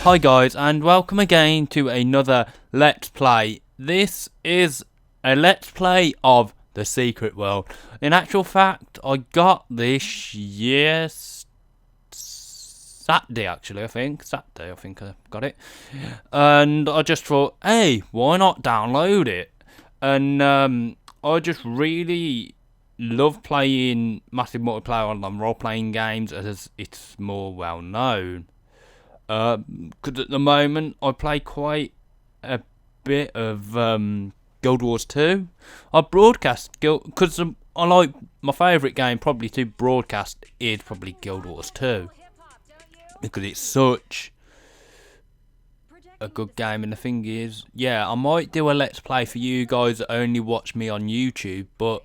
Hi guys, and welcome again to another Let's Play. This is a Let's Play of The Secret World. In actual fact, I got this Saturday actually, I think I got it. And I just thought, hey, why not download it? And I just really love playing massive multiplayer online role-playing games as it's more well known. Because at the moment I play quite a bit of Guild Wars 2. I broadcast because I like my favourite game probably to broadcast is probably Guild Wars 2 because it's such a good game. And the thing is, yeah, I might do a Let's Play for you guys that only watch me on YouTube, but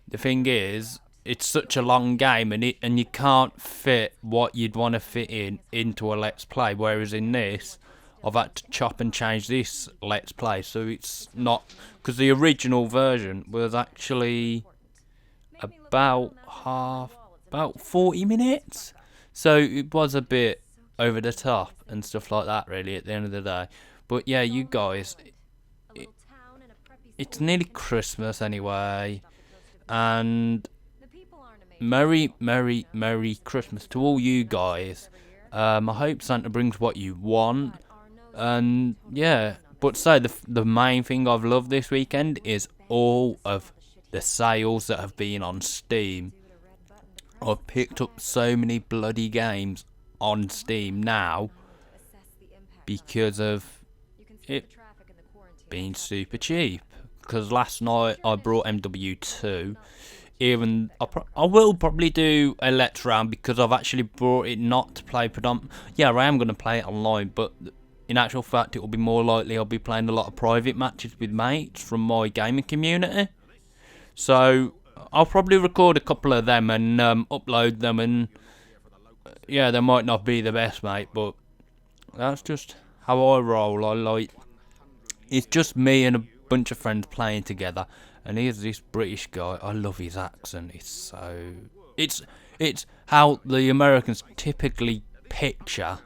the thing is, it's such a long game, and you can't fit what you'd want to fit into a Let's Play. Whereas in this, I've had to chop and change this Let's Play, so it's not, because the original version was actually about 40 minutes, so it was a bit over the top and stuff like that. Really, at the end of the day, but yeah, you guys, it's nearly Christmas anyway, and Merry Christmas to all you guys. I hope Santa brings what you want. And yeah, but so the main thing I've loved this weekend is all of the sales that have been on Steam. I've picked up so many bloody games on Steam now because of it being super cheap. Because last night I brought MW2. Even I will probably do a Let's Round because I've actually brought it not to play Yeah, I am going to play it online, but in actual fact it will be more likely I'll be playing a lot of private matches with mates from my gaming community. So I'll probably record a couple of them and upload them, and yeah, they might not be the best, mate, but that's just how I roll. It's just me and a bunch of friends playing together. And here's this British guy. I love his accent. It's how the Americans typically picture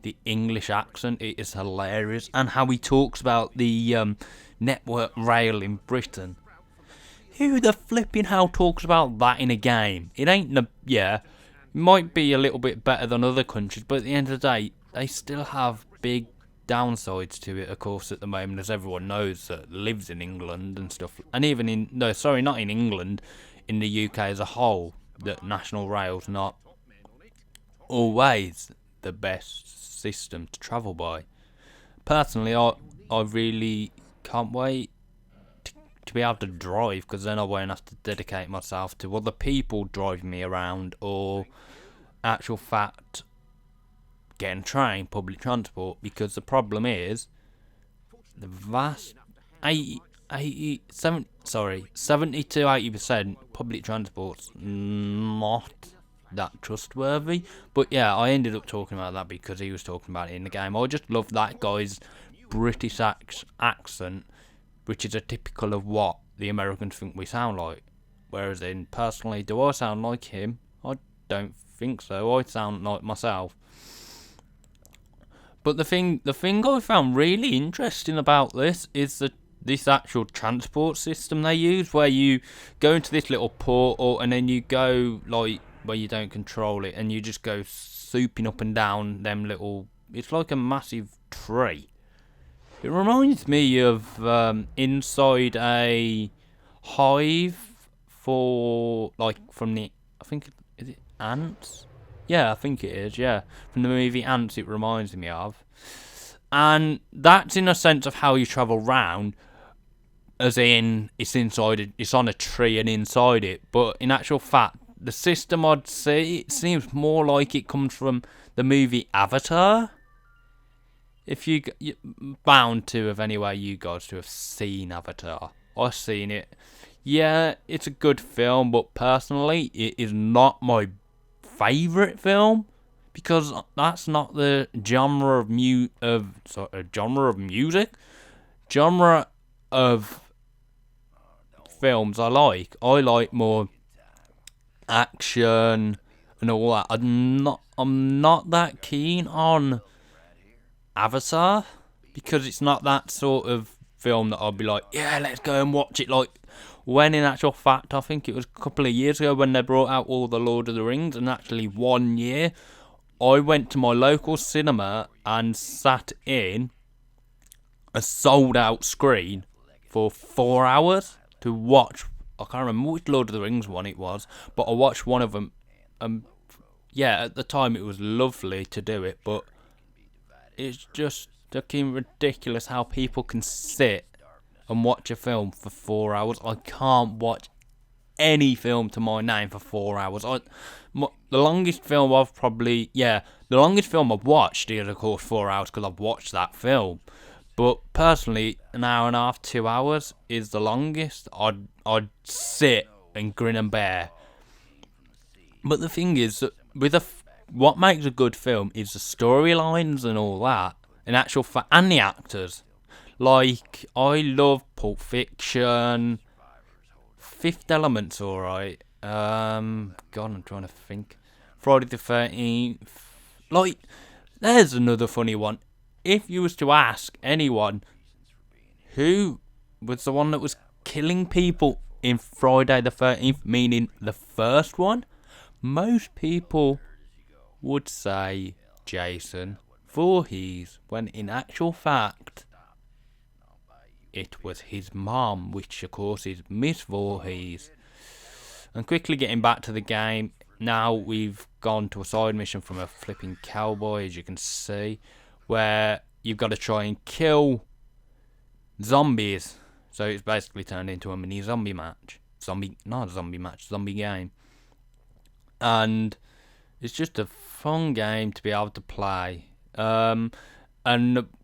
the English accent. It is hilarious, and how he talks about the network rail in Britain. Who the flipping hell talks about that in a game? It ain't it might be a little bit better than other countries, but at the end of the day, they still have big downsides to it, of course, at the moment, as everyone knows that lives in England and stuff, and even not in England, in the UK as a whole, that national rail's not always the best system to travel by. Personally, I really can't wait to be able to drive, because then I won't have to dedicate myself to other people driving me around, or actual fact getting train, public transport, because the problem is the vast 70 to 80% public transport's not that trustworthy. But yeah, I ended up talking about that because he was talking about it in the game. I just love that guy's British accent, which is a typical of what the Americans think we sound like. Whereas personally, do I sound like him? I don't think so. I sound like myself. But the thing I found really interesting about this is this actual transport system they use, where you go into this little portal and then you go like where you don't control it, and you just go souping up and down them little. It's like a massive tree. It reminds me of inside a hive for from the, I think, is it ants? Yeah, I think it is, yeah. From the movie Ants, it reminds me of. And that's in a sense of how you travel round, as in it's on a tree and inside it. But in actual fact, the system I'd say, it seems more like it comes from the movie Avatar. If you're bound to have anyway, you guys to have seen Avatar. I've seen it. Yeah, it's a good film, but personally, it is not my favourite film, because that's not the genre of music, genre of films I like. I like more action and all that. I'm not that keen on Avatar, because it's not that sort of film that I'll be like, yeah, let's go and watch it. Like, when in actual fact, I think it was a couple of years ago when they brought out all the Lord of the Rings, and actually 1 year, I went to my local cinema and sat in a sold out screen for 4 hours to watch. I can't remember which Lord of the Rings one it was, but I watched one of them. Yeah, at the time it was lovely to do it, but it's just fucking ridiculous how people can sit and watch a film for 4 hours. I can't watch any film to my name for 4 hours. The longest film the longest film I've watched is, of course, 4 hours because I've watched that film. But personally, an hour and a half, 2 hours is the longest. I'd sit and grin and bear. But the thing is, that what makes a good film is the storylines and all that. In actual fact, and the actors. Like, I love Pulp Fiction. Fifth Element's alright. God, I'm trying to think. Friday the 13th. Like, there's another funny one. If you was to ask anyone who was the one that was killing people in Friday the 13th, meaning the first one, most people would say Jason Voorhees, when in actual fact it was his mom, which of course is Miss Voorhees. And quickly getting back to the game, now we've gone to a side mission from a flipping cowboy, as you can see, where you've got to try and kill zombies. So it's basically turned into a mini zombie match. Zombie game. And it's just a fun game to be able to play. And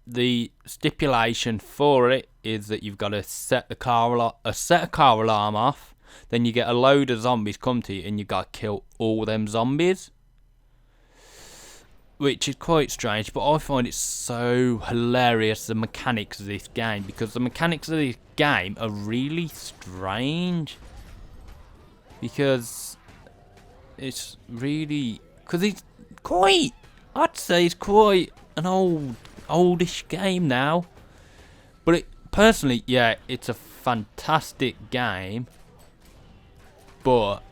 the stipulation for it is that you've got to set a car alarm off. Then you get a load of zombies come to you and you've got to kill all them zombies. Which is quite strange, but I find it so hilarious, the mechanics of this game, because the mechanics of this game are really strange. Because it's quite, I'd say it's quite an oldish game now. But personally, yeah, it's a fantastic game. But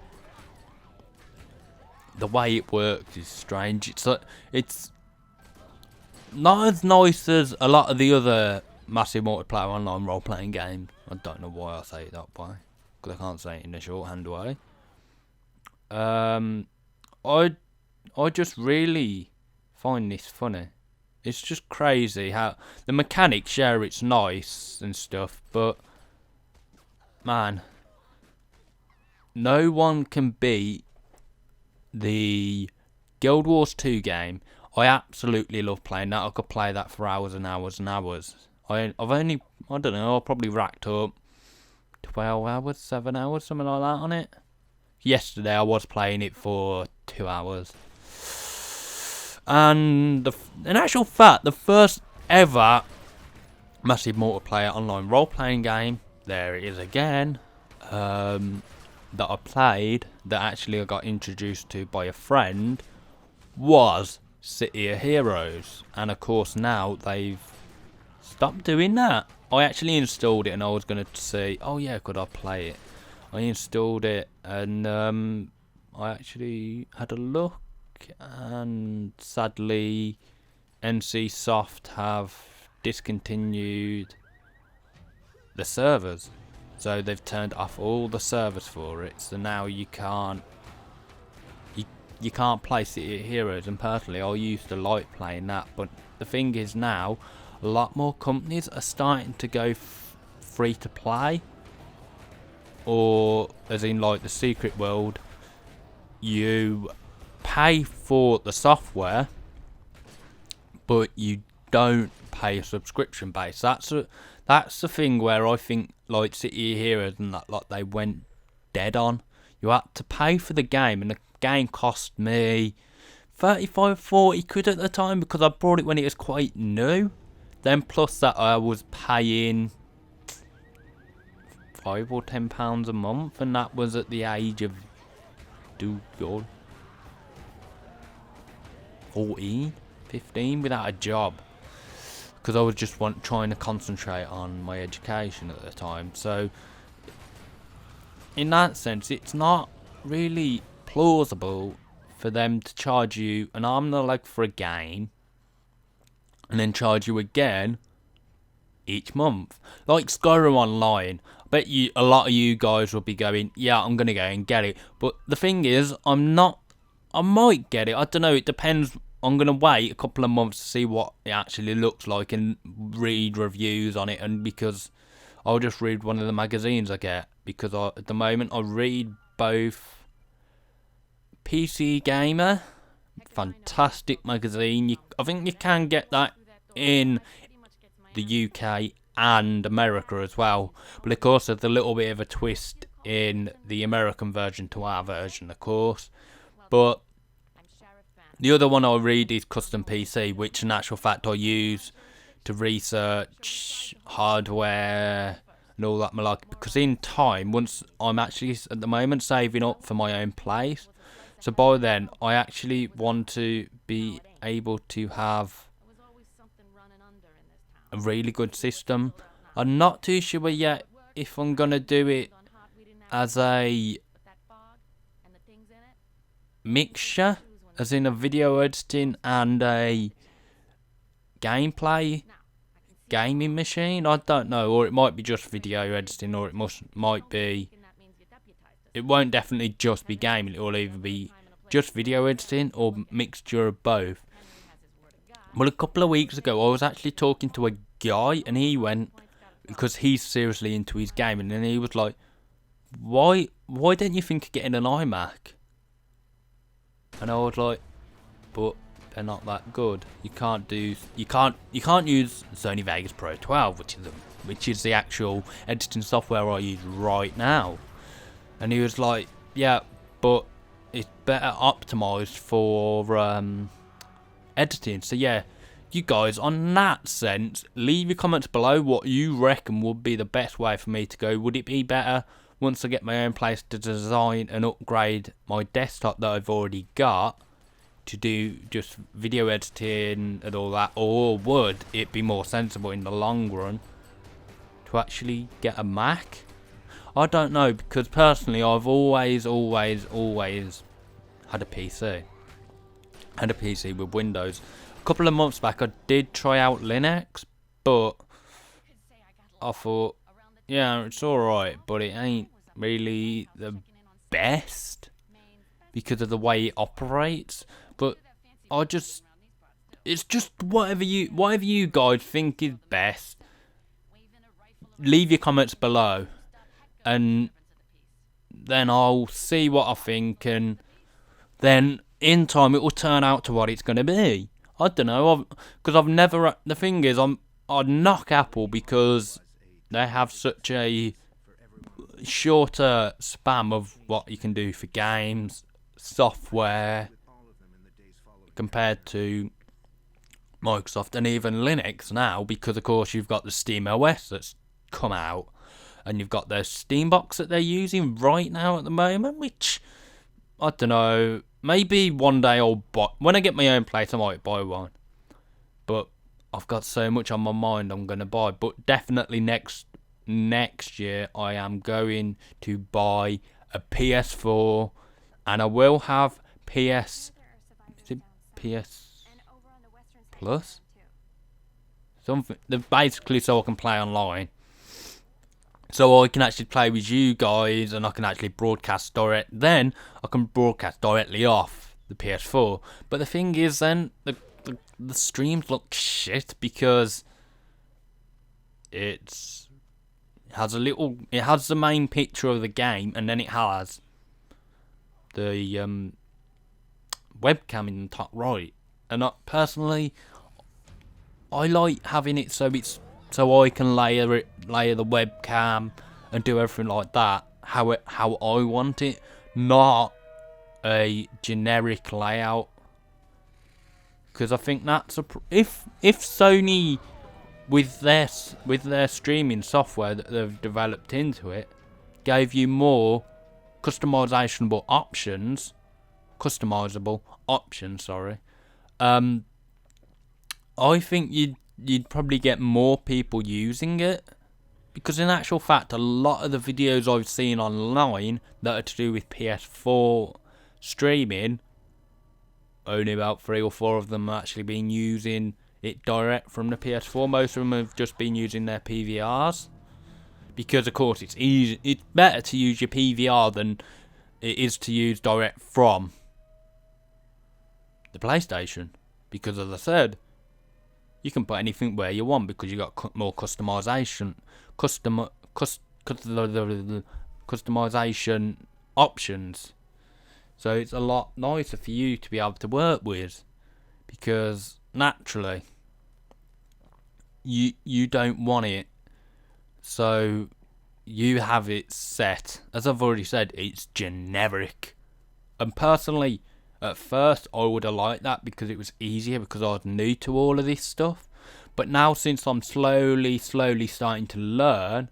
the way it works is strange. It's not as nice as a lot of the other massive multiplayer online role-playing games. I don't know why I say it that way, because I can't say it in a shorthand way. I just really find this funny. It's just crazy how the mechanics, yeah, it's nice and stuff, but man, no one can beat the Guild Wars 2 game. I absolutely love playing that. I could play that for hours and hours and hours. I've probably racked up 12 hours, 7 hours, something like that on it. Yesterday I was playing it for 2 hours. And in actual fact, the first ever massive multiplayer online role-playing game, there it is again, that I played, that actually I got introduced to by a friend, was City of Heroes. And of course now they've stopped doing that. I actually installed it and I was going to see, oh yeah, could I play it? I installed it and I actually had a look, and sadly NCSoft have discontinued the servers. So they've turned off all the servers for it. So now you can't play City of Heroes. And personally, I used to like playing that. But the thing is now, a lot more companies are starting to go free to play. Or as in like the Secret World, you pay for the software, but you don't pay a subscription base. That's the thing where I think like City of Heroes and that lot, they went dead on. You had to pay for the game, and the game cost me 35-40 quid at the time because I bought it when it was quite new. Then plus that I was paying £5 or £10 a month, and that was at the age of 14, 15 without a job. because I was just trying to concentrate on my education at the time. So in that sense, it's not really plausible for them to charge you an arm and a leg for a game and then charge you again each month. Like Skyrim Online, I bet you a lot of you guys will be going, yeah, I'm gonna go and get it. But the thing is, I might get it. I don't know, it depends. I'm gonna wait a couple of months to see what it actually looks like and read reviews on it, and because I'll just read one of the magazines I get, because at the moment I read both PC Gamer, fantastic magazine. I think you can get that in the UK and America as well, but of course there's a little bit of a twist in the American version to our version, of course. But the other one I read is Custom PC, which in actual fact I use to research hardware and all that malarkey, because in time, once I'm actually at the moment saving up for my own place, so by then I actually want to be able to have a really good system. I'm not too sure yet if I'm gonna do it as a mixture, as in a video editing and a gameplay gaming machine. I don't know, or it might be just video editing, or might be. It won't definitely just be gaming. It will either be just video editing or mixture of both. Well, a couple of weeks ago, I was actually talking to a guy, and he went, because he's seriously into his gaming, and he was like, "Why don't you think of getting an iMac?" And I was like, "But they're not that good. You can't use Sony Vegas Pro 12, which is the actual editing software I use right now." And he was like, "Yeah, but it's better optimized for editing." So yeah, you guys, on that sense, leave your comments below what you reckon would be the best way for me to go. Would it be better once I get my own place to design and upgrade my desktop that I've already got to do just video editing and all that, or would it be more sensible in the long run to actually get a Mac? I don't know, because personally I've always had a PC. Had a PC with Windows. A couple of months back I did try out Linux, but I thought, yeah, it's alright, but it ain't really the best because of the way it operates. But it's just whatever you guys think is best. Leave your comments below, and then I'll see what I think, and then in time it will turn out to what it's going to be. I don't know, because I've never. The thing is, I'd knock Apple because they have such a shorter span of what you can do for games, software, compared to Microsoft and even Linux now, because of course you've got the Steam OS that's come out, and you've got their Steam box that they're using right now at the moment, which I don't know. Maybe one day I'll buy. When I get my own place, I might buy one. But I've got so much on my mind I'm gonna buy. But definitely next year I am going to buy a PS4, and I will have PS. Is it PS Plus? Something. Basically, so I can play online. So I can actually play with you guys, and I can actually broadcast direct. Then I can broadcast directly off the PS4. But the thing is, then the streams look shit because it has the main picture of the game, and then it has the webcam in the top right. And personally, I like having it so I can layer the webcam and do everything like that how I want it, not a generic layout. Because I think that's if Sony with their streaming software that they've developed into it gave you more customizable options, I think you'd probably get more people using it. Because in actual fact, a lot of the videos I've seen online that are to do with PS4 streaming, only about 3 or 4 of them have actually been using it direct from the PS4. Most of them have just been using their PVRs. Because of course it's better to use your PVR than it is to use direct from the PlayStation. Because as I said, you can put anything where you want because you got more customization options. So it's a lot nicer for you to be able to work with, because naturally you don't want it, so you have it set. As I've already said, it's generic. And personally, at first I would have liked that because it was easier, because I was new to all of this stuff. But now, since I'm slowly starting to learn,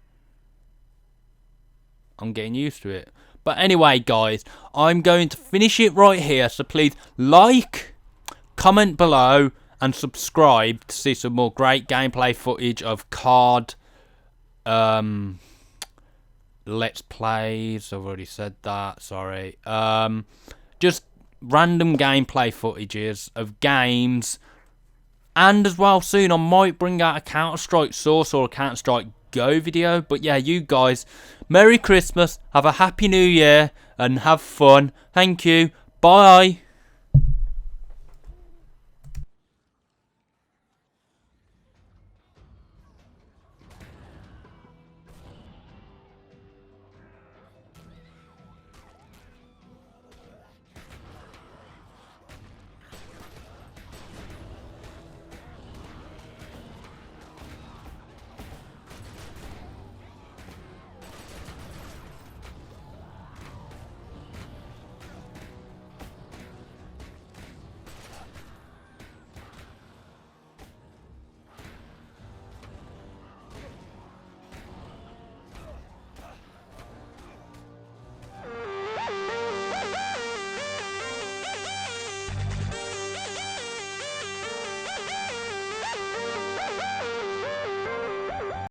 I'm getting used to it. But anyway, guys, I'm going to finish it right here. So please like, comment below, and subscribe to see some more great gameplay footage of card let's plays. I've already said that, sorry. Just random gameplay footages of games. And as well, soon I might bring out a Counter-Strike Source or a Counter-Strike Go video. But yeah, you guys, Merry Christmas, have a Happy New Year, and have fun. Thank you. Bye.